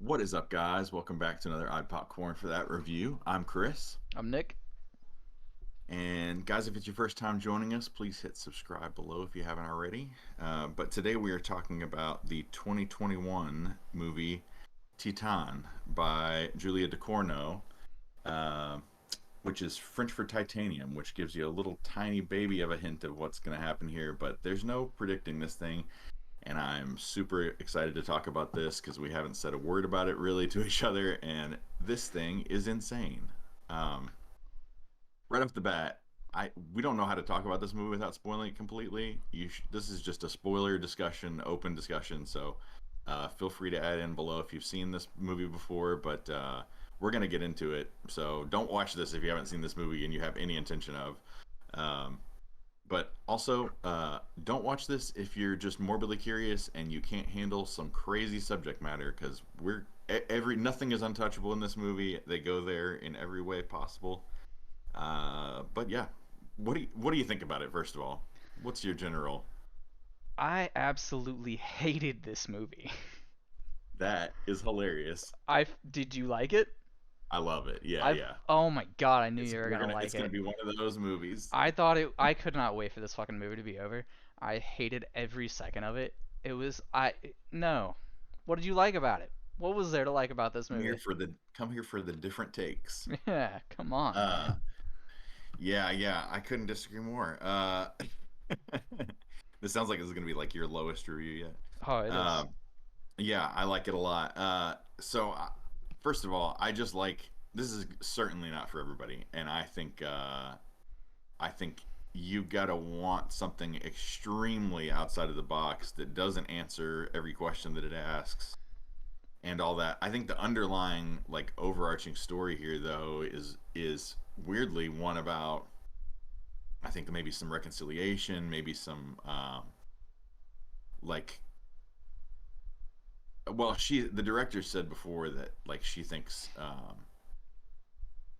What is up, guys? Welcome back to another Popcorn for that review. I'm Chris. I'm Nick. And, guys, if it's your first time joining us, please hit subscribe below if you haven't already. But today we are talking about the 2021 movie Titane by Julia Ducournau, uh, which is French for titanium, which gives you a little tiny baby of a hint of what's going to happen here. But there's no predicting this thing. And I'm super excited to talk about this because we haven't said a word about it really to each other, and this thing is insane. Um, right off the bat, we don't know how to talk about this movie without spoiling it completely. This is just a spoiler discussion, open discussion, so feel free to add in below if you've seen this movie before, but we're gonna get into it. So don't watch this if you haven't seen this movie and you have any intention of. Um, but also, don't watch this if you're just morbidly curious and you can't handle some crazy subject matter because every nothing is untouchable in this movie. They go there in every way possible. But yeah, what do you think about it? First of all, what's your general? I absolutely hated this movie. That is hilarious. I did you like it? I love it. Yeah, I've yeah. Oh my god, I knew It's you were we're gonna gonna like it's gonna it. be one of those movies. I could not wait for this fucking movie to be over. I hated every second of it. It was I no. What did you like about it? What was there to like about this movie? Come here for the different takes. Yeah, come on, Uh, man. yeah, yeah. I couldn't disagree more. This sounds like this is gonna be like your lowest review yet. Oh, it is. Um, yeah, I like it a lot. First of all, I just like this is certainly not for everybody, and I think you gotta want something extremely outside of the box that doesn't answer every question that it asks and all that. I think the underlying like overarching story here though is weirdly one about I think maybe some reconciliation, maybe some like the director said before that like she thinks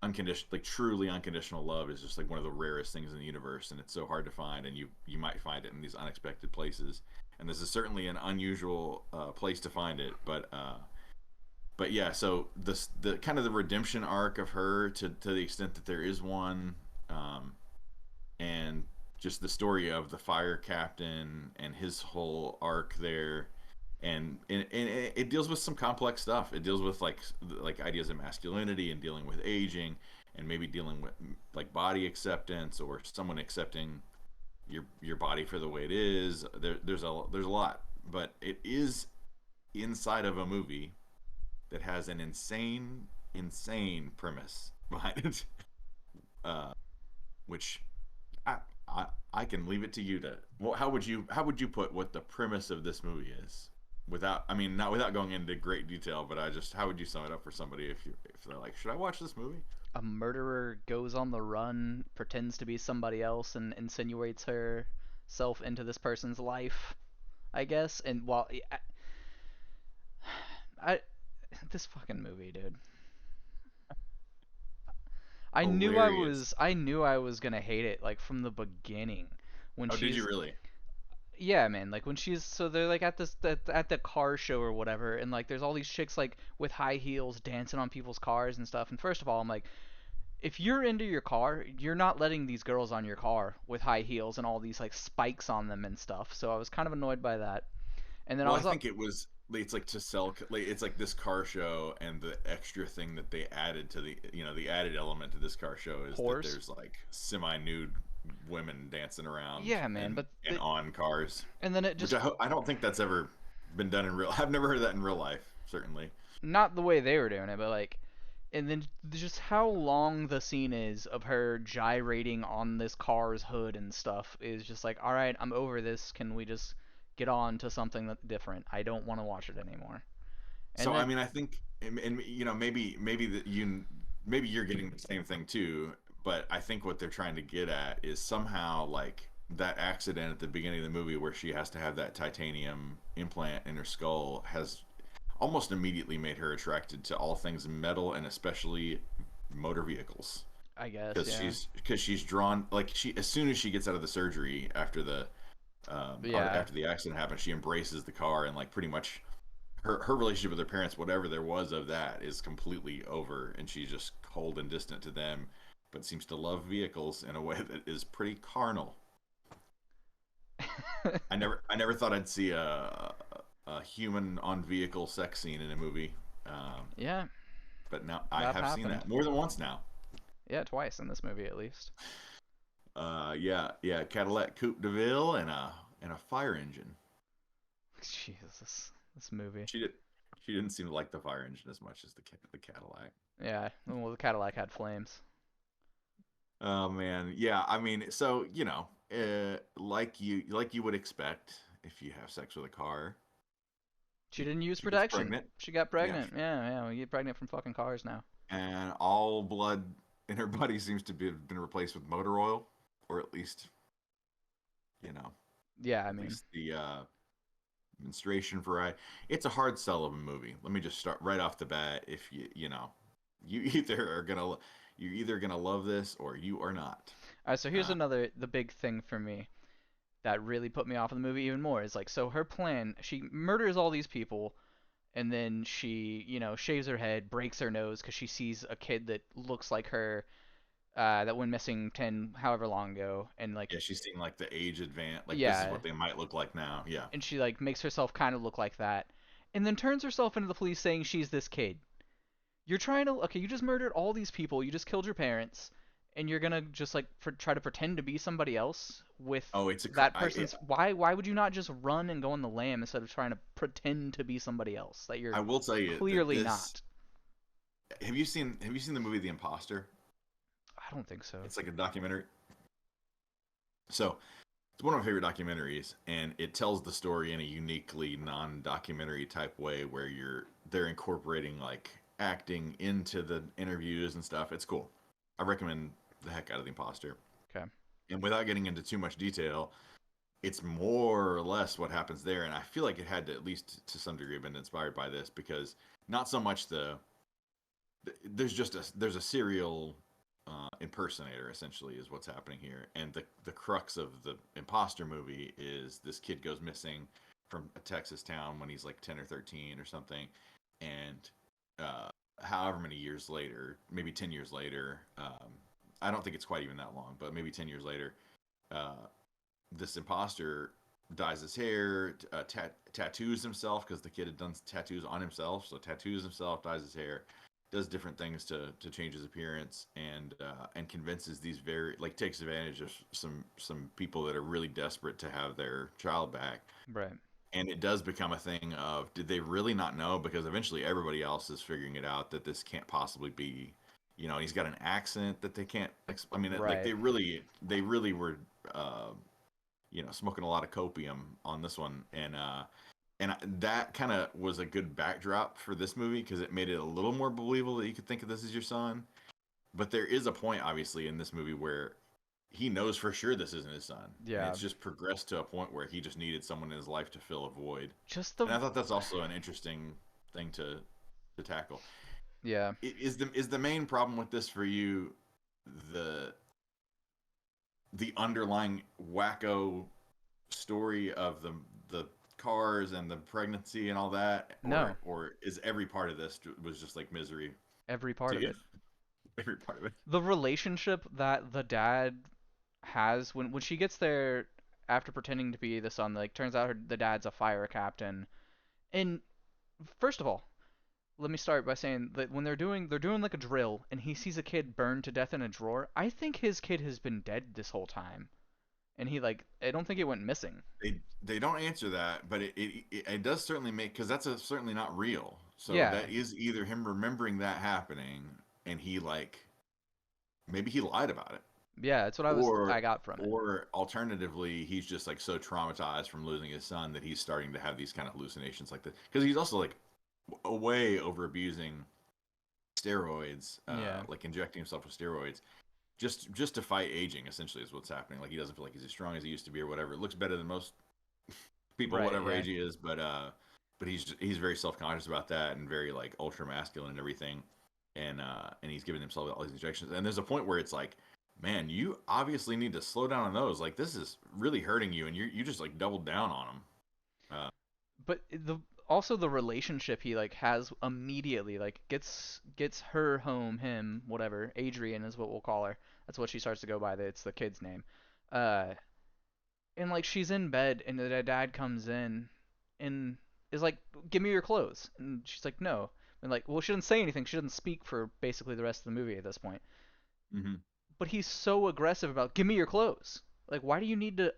unconditional like truly unconditional love is just like one of the rarest things in the universe, and it's so hard to find, and you might find it in these unexpected places, and this is certainly an unusual place to find it. But yeah, so the kind of the redemption arc of her to the extent that there is one, um, and just the story of the fire captain and his whole arc there, and it deals with some complex stuff. It deals with like ideas of masculinity and dealing with aging, and maybe dealing with like body acceptance or someone accepting your body for the way it is. There's a lot, but it is inside of a movie that has an insane premise behind it, uh, which I, I I can leave it to you to. Well, how would you put what the premise of this movie is? Without, I mean, not without going into great detail, but how would you sum it up for somebody if they're like, should I watch this movie? A murderer goes on the run, pretends to be somebody else, and insinuates herself into this person's life, I guess. And while I this fucking movie, dude. Hilarious. I knew I was gonna hate it like from the beginning. When Oh, did you she's really? Yeah, man, like when she's so they're like at the car show or whatever, and like there's all these chicks like with high heels dancing on people's cars and stuff. And first of all, I'm like, if you're into your car, you're not letting these girls on your car with high heels and all these like spikes on them and stuff. So I was kind of annoyed by that. And then I Well, I was think it was. It's like to sell. Like it's like this car show, and the extra thing that they added to the added element to this car show is that whores. there's like semi-nude women dancing around Yeah, man, and on cars, and then it which just I don't think that's ever been done in real. I've never heard of that in real life. Certainly. not the way they were doing it, but like, and then just how long the scene is of her gyrating on this car's hood and stuff is just like, all right, I'm over this. Can we just get on to something that's different? I don't want to watch it anymore. And So I then mean, I think, and maybe that maybe you're getting the same thing too. But I think what they're trying to get at is somehow like that accident at the beginning of the movie where she has to have that titanium implant in her skull has almost immediately made her attracted to all things metal and especially motor vehicles I guess, because yeah, she's drawn like she as soon as she gets out of the surgery after but yeah, after the accident happens, she embraces the car and like pretty much her relationship with her parents, whatever there was of that, is completely over, and she's just cold and distant to them, but seems to love vehicles in a way that is pretty carnal. I never thought I'd see a human on vehicle sex scene in a movie, um, Yeah, but now I that have seen happened. that more than once now. Yeah, twice in this movie at least. Yeah, yeah, Cadillac Coupe de Ville and a fire engine. Jesus, this movie. She did. She didn't seem to like the fire engine as much as the Cadillac. Yeah, well, the Cadillac had flames. Oh man, yeah. I mean, so like you would expect if you have sex with a car, She didn't use she gets protection. pregnant. She got Yeah, pregnant. Yeah, yeah, we get pregnant from fucking cars now. and all blood in her body seems to be been replaced with motor oil, or at least you know, Yeah, I at mean, least the menstruation variety. It's a hard sell of a movie. Let me just start right off the bat. If you either are gonna you're either gonna love this or you are not. all right. So here's Uh, the big thing for me that really put me off of the movie even more is like, so her plan, she murders all these people, and then she, shaves her head, breaks her nose because she sees a kid that looks like her, that went missing 10 however long ago, and like, yeah, she's seeing like the age advance. Like this is yeah, what they might look like now. Yeah. and she like makes herself kind of look like that, and then turns herself into the police saying she's this kid. You're trying to, okay, you just murdered all these people, you just killed your parents, and you're gonna just like try to pretend to be somebody else with Oh, it's a. that person's. Why would you not just run and go on the lam instead of trying to pretend to be somebody else that you're I will tell you that clearly this. not? Have you seen the movie The Imposter? I don't think so. It's like a documentary. So it's one of my favorite documentaries, and it tells the story in a uniquely non-documentary type way where they're incorporating like acting into the interviews and stuff. It's cool. I recommend the heck out of The Imposter. Okay. And without getting into too much detail, it's more or less what happens there. And I feel like it had to, at least to some degree, have been inspired by this because not so much there's a serial impersonator essentially is what's happening here, and the crux of the imposter movie is this kid goes missing from a Texas town when he's like 10 or 13 or something, and however many years later, maybe 10 years later, I don't think it's quite even that long, but maybe 10 years later, uh, this imposter dyes his hair, tattoos himself because the kid had done tattoos on himself, so tattoos himself, dyes his hair, does different things to change his appearance, and convinces these very like takes advantage of some people that are really desperate to have their child back. Right. And it does become a thing of did they really not know, because eventually everybody else is figuring it out that this can't possibly be, and he's got an accent that they can't I mean like Right. they really were uh smoking a lot of copium on this one, and that kind of was a good backdrop for this movie because it made it a little more believable that you could think of this as your son. But there is a point, obviously, in this movie where he knows for sure this isn't his son, and Yeah. it's just progressed to a point where he just needed someone in his life to fill a void. Just the. And I thought that's also an interesting thing to tackle. Yeah. Is the main problem with this for you the the underlying wacko story of the cars and the pregnancy and all that, No. or is every part of this was just like misery Every part to of you? it. Every part of it. The relationship that the dad has when she gets there after pretending to be the son, like turns out the dad's a fire captain. And first of all, let me start by saying that when they're doing like a drill and he sees a kid burned to death in a drawer, I think his kid has been dead this whole time. And he like I don't think it went missing. They don't answer that, but it does certainly make, because that's certainly not real. So Yeah. that is either him remembering that happening, and he like maybe he lied about it, Yeah, that's what I or got from it. or alternatively he's just like so traumatized from losing his son that he's starting to have these kind of hallucinations like this, because he's also like way over abusing steroids, Yeah. like injecting himself with steroids just to fight aging. Essentially, is what's happening. Like he doesn't feel like he's as strong as he used to be or whatever. It looks better than most people, Right, whatever yeah. age he is, but he's very self conscious about that and very like ultra masculine and everything, and he's giving himself all these injections. And there's a point where it's like, man, you obviously need to slow down on those. Like this is really hurting you, and you just like doubled down on him. Uh, But the also the relationship he like has immediately, like gets her home, him, whatever, Adrian is what we'll call her. That's what she starts to go by. It's the kid's name. Uh, and like she's in bed, and the dad comes in, and is like, "Give me your clothes," and she's like, "No." And like, well, she doesn't say anything. She doesn't speak for basically the rest of the movie at this point. Hmm. But he's so aggressive about, "Give me your clothes." Like, why do you need to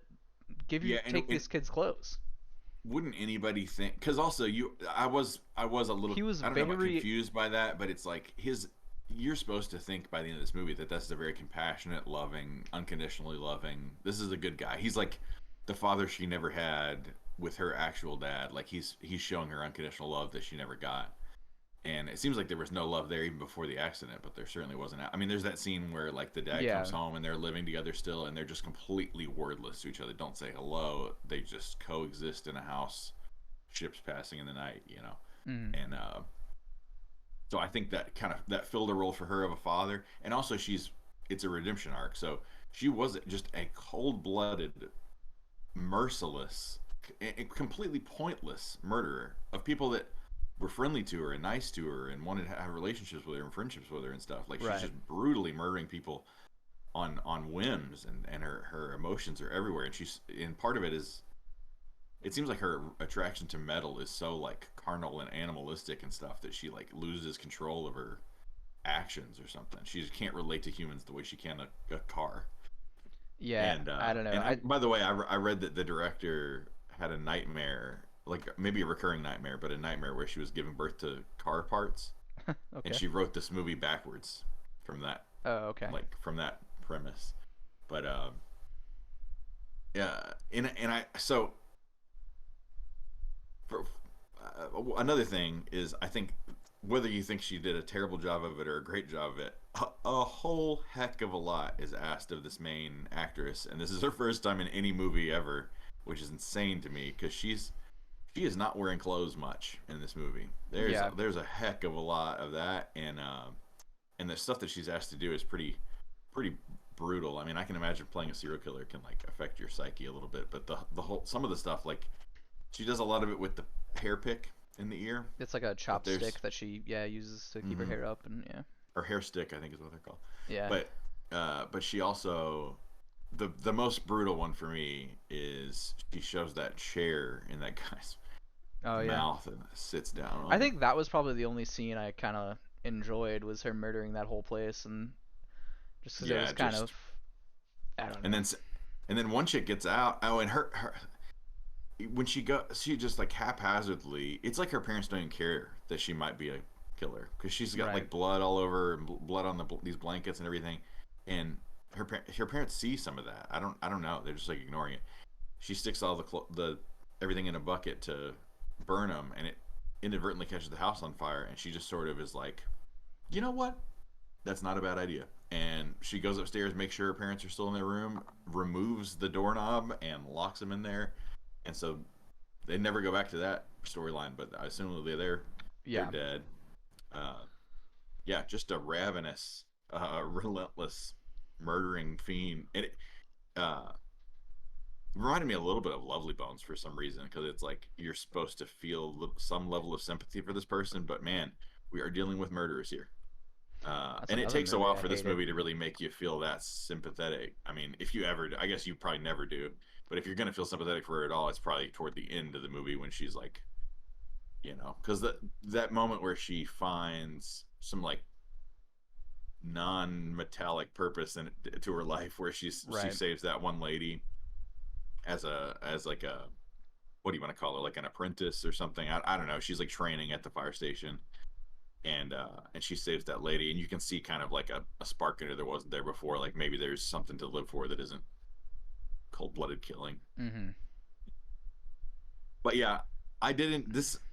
Yeah, take and this kid's clothes? wouldn't anybody think? Because also I was a little, He was I don't know about very, confused by that, but it's like his. You're supposed to think by the end of this movie that that's a very compassionate, loving, unconditionally loving. This is a good guy. He's like the father she never had with her actual dad. Like he's showing her unconditional love that she never got. And it seems like there was no love there even before the accident, but there certainly wasn't. I mean, there's that scene where like the dad comes yeah, home and they're living together still, and they're just completely wordless to each other. Don't say hello. They just coexist in a house, ships passing in the night, you know. mm, And so I think that kind of that filled a role for her of a father, and also it's a redemption arc. So she wasn't just a cold-blooded, merciless, completely pointless murderer of people that were friendly to her and nice to her and wanted to have relationships with her and friendships with her and stuff. Like she's right. just brutally murdering people on whims, and her emotions are everywhere. And part of it is it seems like her attraction to metal is so like carnal and animalistic and stuff that she like loses control of her actions or something. She just can't relate to humans the way she can a car. Yeah, I don't know. By the way, I read that the director had a nightmare, like maybe a recurring nightmare, but a nightmare where she was giving birth to car parts, and Okay. she wrote this movie backwards from that, Oh, okay. like from that premise. But yeah, and I so for, another thing is I think whether you think she did a terrible job of it or a great job of it, a whole heck of a lot is asked of this main actress, and this is her first time in any movie ever, which is insane to me because she is not wearing clothes much in this movie. Yeah, There's a heck of a lot of that, and the stuff that she's asked to do is pretty brutal. I mean, I can imagine playing a serial killer can like affect your psyche a little bit, but the whole some of the stuff like she does a lot of it with the hair pick in the ear, it's like a but there's chopstick that she uses to keep her mm-hmm, hair up, and yeah, or hair stick, I think is what they're called. yeah. But she also the most brutal one for me is she shoves that chair in that guy's Oh yeah. mouth and sits down I on him. think that was probably the only scene I kind of enjoyed was her murdering that whole place, and just because it was Yeah, kind of, just I don't and know. then one chick gets out. Oh, and her when she just like haphazardly. It's like her parents don't even care that she might be a killer because she's got Right. like blood all over and blood on these blankets and everything, and her parents see some of that. I don't know. They're just like ignoring it. She sticks all the everything in a bucket to burn them, and it inadvertently catches the house on fire. And she just sort of is like, you know what? That's not a bad idea. And she goes upstairs, makes sure her parents are still in their room, removes the doorknob, and locks them in there. And so they never go back to that storyline. But I assume that they're Yeah. dead. Uh, yeah, just a ravenous, relentless, murdering fiend. And it reminded me a little bit of Lovely Bones for some reason because it's like you're supposed to feel some level of sympathy for this person, but man, we are dealing with murderers here. That's And it another takes a movie while I for this hated. movie to really make you feel that sympathetic. I mean, if you ever, I guess you probably never do, but if you're gonna feel sympathetic for her at all, it's probably toward the end of the movie when she's like, because that moment where she finds some like non-metallic purpose to her life, where she Right. saves that one lady as like a what do you want to call her, like an apprentice or something? I don't know. She's like training at the fire station, and she saves that lady, and you can see kind of like a spark in her that wasn't there before. Like maybe there's something to live for that isn't cold blooded killing. Mhm. But yeah, I didn't.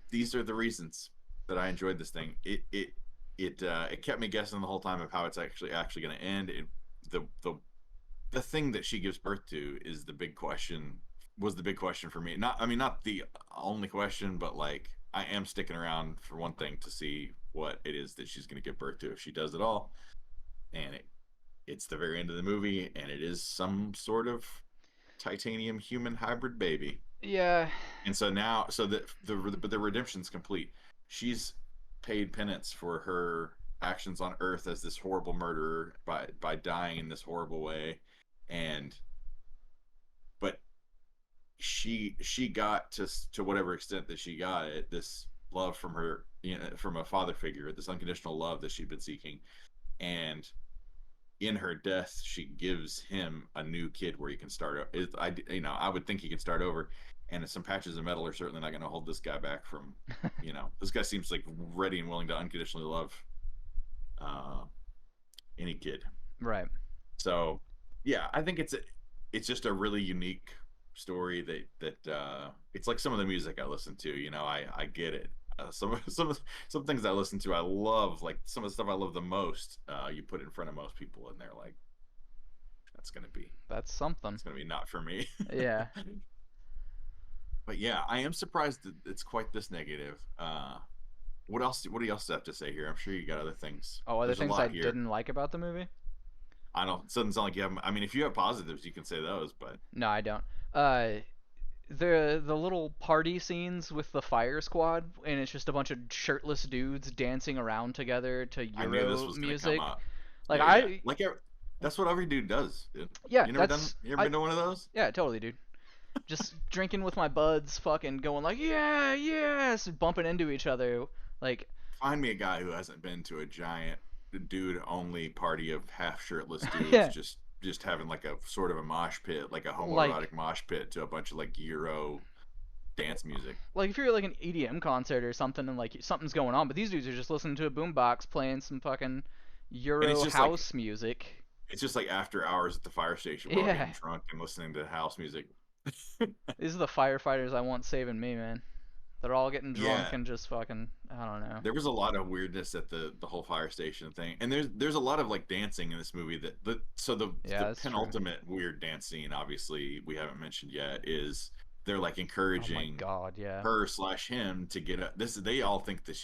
These are the reasons that I enjoyed this thing. It kept me guessing the whole time of how it's actually going to end. The the the thing that she gives birth to is the big question. Was the big question for me. Not I mean not the only question, but like I am sticking around for one thing to see what it is that she's going to give birth to if she does it all. And it's the very end of the movie, and it is some sort of titanium human hybrid baby. Yeah. And so now, so the redemption's complete. She's paid penance for her actions on Earth as this horrible murderer by dying in this horrible way, and but she got to whatever extent that she got it, this love from her, from a father figure, this unconditional love that she'd been seeking, and in her death, she gives him a new kid where he can start. I would think he can start over, and some patches of metal are certainly not going to hold this guy back from, this guy seems like ready and willing to unconditionally love uh, any kid. Right. So, yeah, I think it's just a really unique story that it's like some of the music I listen to. I get it. Some things I listen to I love, like some of the stuff I love the most. You put it in front of most people, and they're like, "That's gonna be That's something. it's gonna be not for me." Yeah. But yeah, I am surprised that it's quite this negative. What else? What do you else have to say here? I'm sure you got other things. Oh, other There's a things I lot here. didn't like about the movie? I don't. It doesn't sound like you have. I mean, if you have positives, you can say those. But No, I don't. Uh, the little party scenes with the fire squad, and it's just a bunch of shirtless dudes dancing around together to I knew this Euro was gonna come music. up. Like Yeah. I, That's what every dude does, dude. yeah, You never done? that's You ever I, been to one of those? yeah, totally, dude. Just drinking with my buds, fucking going like, yeah, yes, bumping into each other, like, Find me a guy who hasn't been to a giant dude only party of half shirtless dudes yeah, just having like a sort of a mosh pit, like a like homoerotic mosh pit to a bunch of like Euro dance music. like if you're at, like, an EDM concert or something and like something's going on, but these dudes are just listening to a boombox playing some fucking And it's Euro just like house music. after hours at the fire station. We're all Yeah, getting drunk and listening to house music. these are the firefighters I want saving me, man. They're all getting drunk Yeah, and just fucking, I don't know. there was a lot of weirdness at the whole fire station thing, and there's a lot of like dancing in this movie. The Yeah, that's true. penultimate weird dance scene, obviously we haven't mentioned yet, is they're like Oh my encouraging god, yeah. her slash him to get a this. They all think that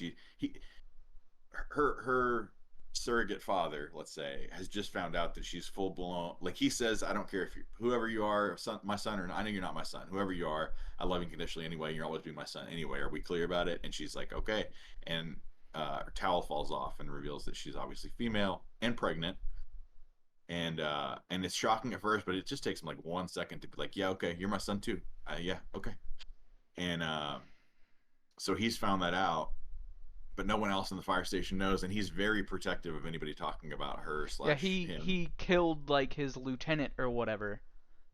her surrogate father, let's say, has just found out that she's full blown. Like he says, I don't care if you, whoever you are, my son, or I know you're not my son. Whoever you are, I love you conditionally anyway. You'll always be my son anyway. Are we clear about it? And she's like, okay. And her towel falls off and reveals that she's obviously female and pregnant. And it's shocking at first, but it just takes him like 1 second to be like, yeah, okay, you're my son too. Yeah, okay. And so he's found that out, but no one else in the fire station knows, and he's very protective of anybody talking about her Yeah, slash he him. he killed like his lieutenant or whatever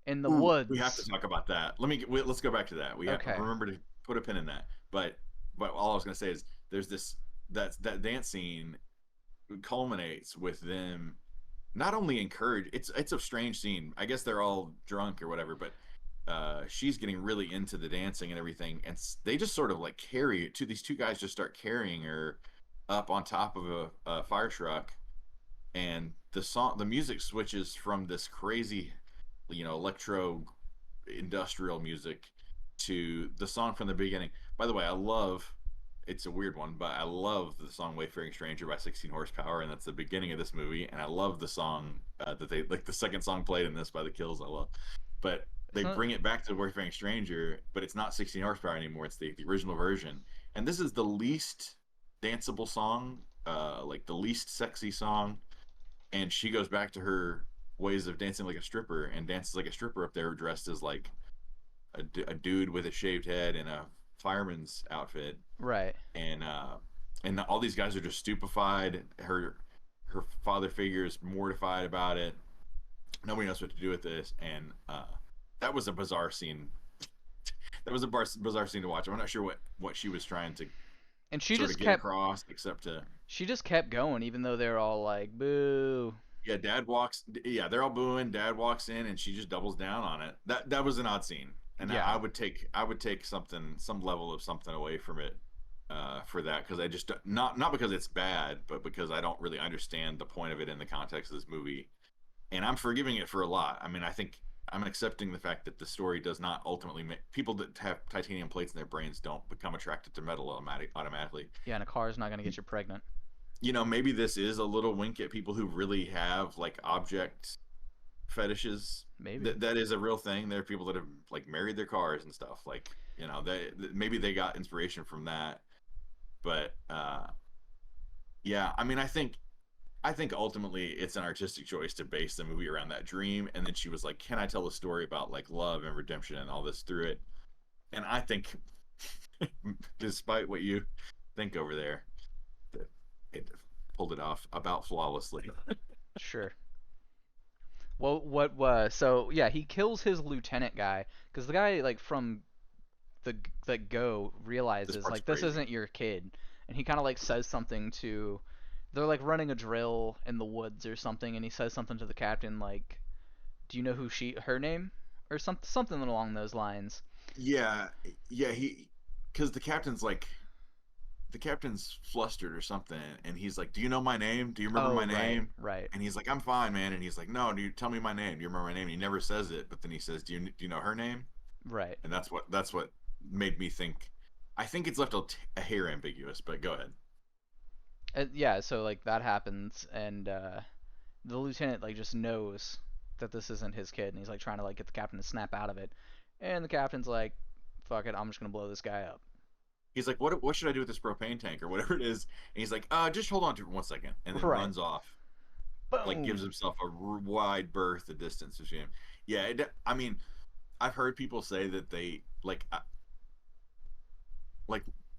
in the Ooh, we have to woods. talk about that. Let's go back to that. We have Okay. remember to put a pin in that. But all I was gonna say is there's this that dance scene culminates with them not only encourage. It's a strange scene. I guess they're all drunk or whatever, but she's getting really into the dancing and everything, and they just sort of like carry it to these two guys just start carrying her up on top of a fire truck, and the music switches from this crazy, electro industrial music to the song from the beginning. By the way, I love, it's a weird one, but I love the song Wayfaring Stranger by 16 Horsepower, and that's the beginning of this movie. And I love the song that they, like the second song played in this by the Kills, I love. But they Isn't it? bring it back to Wayfaring Stranger, but it's not 16 Horsepower anymore. It's the original version. And this is the least danceable song, like the least sexy song. And she goes back to her ways of dancing like a stripper and dances like a stripper up there dressed as like a dude with a shaved head and a fireman's outfit, Right. and all these guys are just stupefied. Her father figure is mortified about it. Nobody knows what to do with this, and that was a bizarre scene. That was a bizarre scene to watch. I'm not sure what she was trying to And she sort of just get kept across, except to, she just kept going even though they're all like boo. yeah, dad walks, yeah, they're all booing. Dad walks in, and she just doubles down on it. That was an odd scene, and Yeah. I would take some level of something away from it, for that, because I just not because it's bad, but because I don't really understand the point of it in the context of this movie, and I'm forgiving it for a lot. I mean, I think I'm accepting the fact that the story does not ultimately make people that have titanium plates in their brains don't become attracted to metal automatically. Yeah, and a car's not gonna get you pregnant. Maybe this is a little wink at people who really have like object fetishes. Maybe. That is a real thing. There are people that have like married their cars and stuff. Like, maybe they got inspiration from that. But yeah, I mean, I think ultimately it's an artistic choice to base the movie around that dream. And then she was like, "Can I tell a story about like love and redemption and all this through it?" And I think, despite what you think over there, that it pulled it off about flawlessly. Sure. Well, what was so yeah, he kills his lieutenant guy because the guy like from the like go This realizes part's like this crazy. isn't your kid, and he kind of like says something to they're like running a drill in the woods or something, and he says something to the captain like, "Do you know who her name?" or something along those lines. Yeah, yeah, because the captain's flustered or something, and he's like, "Do you know my name? Do you remember Oh, my right, name?" right, And he's like, "I'm fine, man." And he's like, "No, do you tell me my name? Do you remember my name?" And he never says it, but then he says, "Do you know her name?" right. And that's what made me think. I think it's left a hair ambiguous, but go ahead. Yeah, so like that happens, and the lieutenant like just knows that this isn't his kid, and he's like trying to like get the captain to snap out of it, and the captain's like, "Fuck it, I'm just gonna blow this guy up." He's like, "What should I do with this propane tank or whatever it is?" And he's like, Just hold on to it 1 second," and then Right. runs off, like gives Boom. himself a wide berth of distance between him. Yeah, I mean, I've heard people say that they like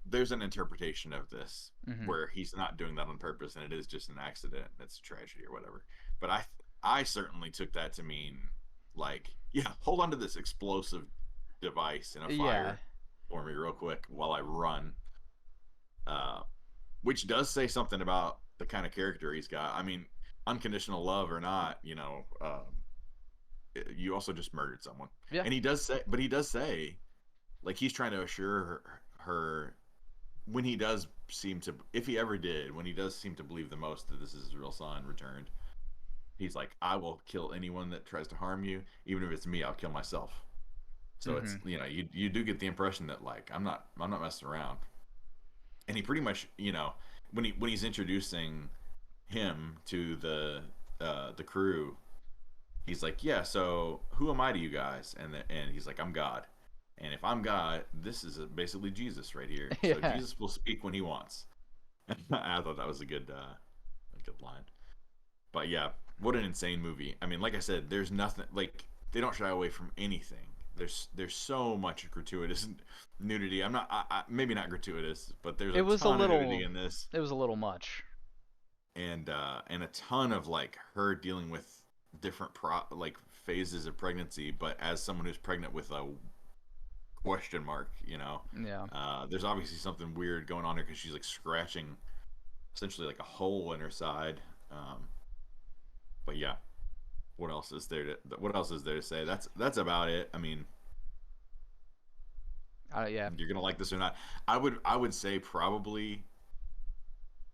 there's an interpretation of this Mhm. where he's not doing that on purpose and it is just an accident and it's a tragedy or whatever. But I certainly took that to mean like, yeah, hold on to this explosive device in a Yeah. fire for me real quick while I run. Uh, which does say something about the kind of character he's got. I mean, unconditional love or not, you also just murdered someone, Yeah. and he does say, like he's trying to assure her when he does seem to, if he ever did, when he does seem to believe the most that this is his real son returned, he's like, "I will kill anyone that tries to harm you, even if it's me. I'll kill myself." So it's Mhm. you do get the impression that like I'm not messing around, and he pretty much when he's introducing him to the crew, he's like, "Yeah, so who am I to you guys?" And he's like, "I'm God." And if I'm God, this is basically Jesus right here. So Yeah. Jesus will speak when he wants. I thought that was a good line. But yeah, what an insane movie. I mean, like I said, there's nothing like they don't shy away from anything. There's so much gratuitous nudity. I'm not maybe not gratuitous, but there's It a was a ton of nudity little in this, it was a little much. and a ton of like her dealing with different like phases of pregnancy, but as someone who's pregnant with a question mark, Yeah. there's obviously something weird going on here because she's like scratching essentially like a hole in her side. But yeah, what else is there to say? That's about it. I mean, Yeah. you're gonna like this or not. I would say probably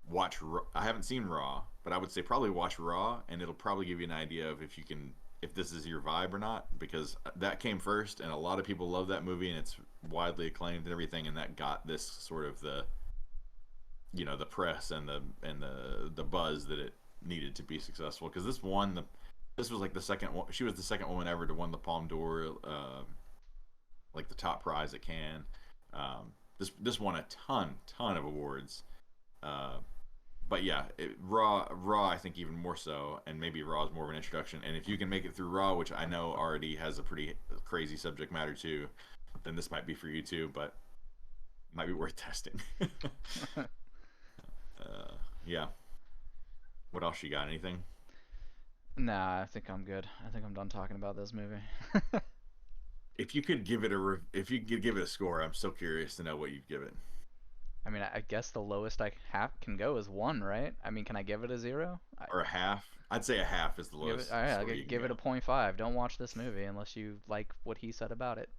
watch. I haven't seen Raw, but I would say probably watch Raw, and it'll probably give you an idea of if this is your vibe or not, because that came first, and a lot of people love that movie, and it's widely acclaimed and everything, and that got this sort of the press and the buzz that it needed to be successful. Because this was like the second one. She was the second woman ever to win the Palme d'Or, like the top prize at Cannes. This won a ton of awards. Uh, but yeah, Raw, I think even more so, and maybe Raw is more of an introduction. And if you can make it through Raw, which I know already has a pretty crazy subject matter too, then this might be for you too. But it might be worth testing. Yeah. What else you got? Anything? Nah, I think I'm good. I think I'm done talking about this movie. If you could give it a score, I'm so curious to know what you'd give it. I mean, I guess the lowest I can go is 1, right? I mean, can I give it a 0? Or a half. I'd say a half is the Give it. lowest All right, I'll score you can give it a go. point 0.5. Don't watch this movie unless you like what he said about it.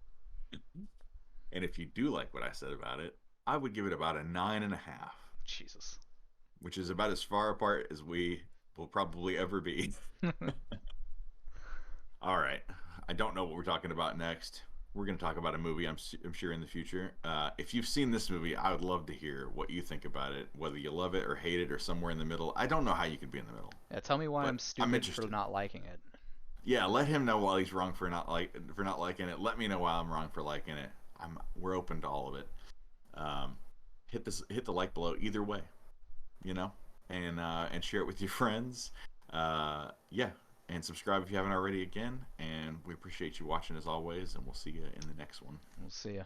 And if you do like what I said about it, I would give it about a 9.5, Jesus. which is about as far apart as we will probably ever be. All right. I don't know what we're talking about next. We're going to talk about a movie, I'm sure, in the future. If you've seen this movie, I would love to hear what you think about it, whether you love it or hate it or somewhere in the middle. I don't know how you could be in the middle, Yeah, tell me why I'm but I'm stupid for interested. not liking it. Yeah, let him know while he's wrong for not liking it. Let me know while I'm wrong for liking it. We're open to all of it. Um, hit the like below either way, you know, and share it with your friends. Yeah, and subscribe if you haven't already again. And we appreciate you watching as always, and we'll see you in the next one. We'll see ya.